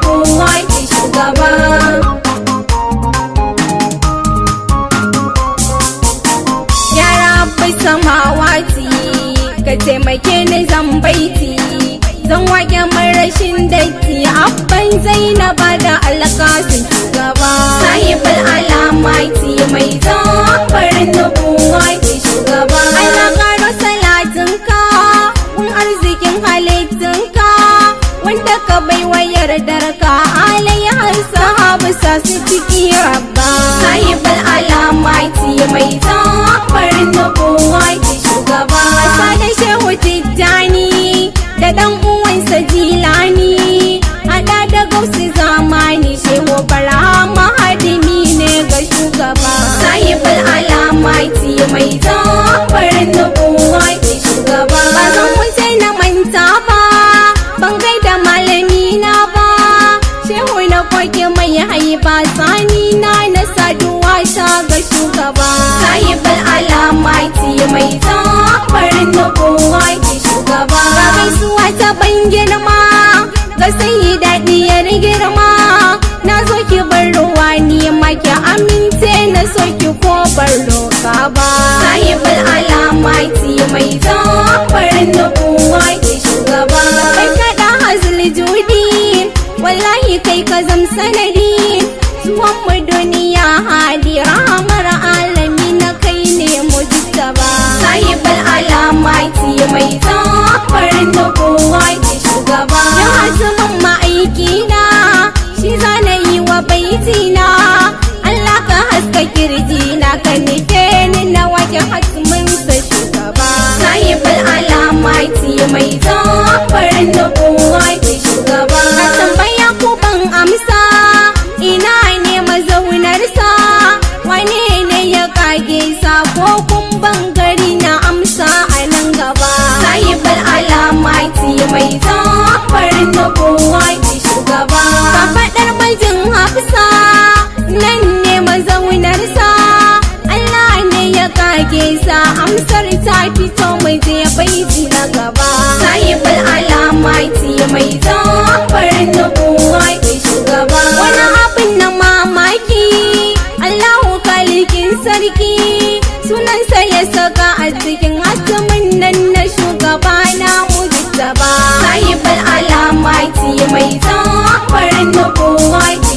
nubuwati shugaba. Ya Rabbi samawati ka taimake ni zan baiti, zan wake marashin datti abban Zainaba da alƙasin shugaba. Sahibul alamati mai zafarin nubuwati shugaba. Allah karo salatinka kun arzikin halittinka wanda ka bai wa yardarka alayyar sahabu sa su ciki rabba. Sahibul alamati mai zafarin nubuwati shugaba. Sada shehu Tijjani da dan uwansa Jilani hada da gausu zamani shehu Barhama hadimi ne ga shugaba. Sahibul alamati mai zafarin nubuwati shugaba. Ba zan wuce na manta ba ban gaida malami na ba shehu na koke mai haiba sani na saduwa ta ga shugaba. Sahibul alamati mai zafarin nubuwati shugaba. Ga gaisuwa ta ban girma ga sai daɗiyar girma na zo ki bar ruwa ni ma ki amince na so ki ko bar roka ba. Sahibul alamati mai zafarin nubuwati shugaba. Kai kaɗa hazli judi wallahi kai ka zam sanadi zuwan mu duniya hadi rahamar alami na kai ne mujtaba. Sahibul alamati mai zafarin nubuwati shugaba. Ya hasumin ma'aiki na shi zana yi wa baitina Allah ka haska kirji na ka nufe ni na wake hasumin sa shugaba. Sahibul alamati mai zafarin nubuwati shugaba. Ka tambaya ku ban amsa ina ne mazaunarsa wane ne ya kage sa ko kun bangare na amsa a nan gaba. Sahibul alamati mai zafarin nubuwati shugaba. Ka faɗar majin hafsa nan ne mazaunarsa Allah ne ya kage sa amsar ta fito mai je baiti na gaba. Sahibul alamati mai zafarin nubuwati shugaba. Wani abin na mamaki Allahu kalikin sarki sunansa ya saka a cikin hatimin nan na shugaba na mujtaba. Sahibul alamati mai zafarin nubuwati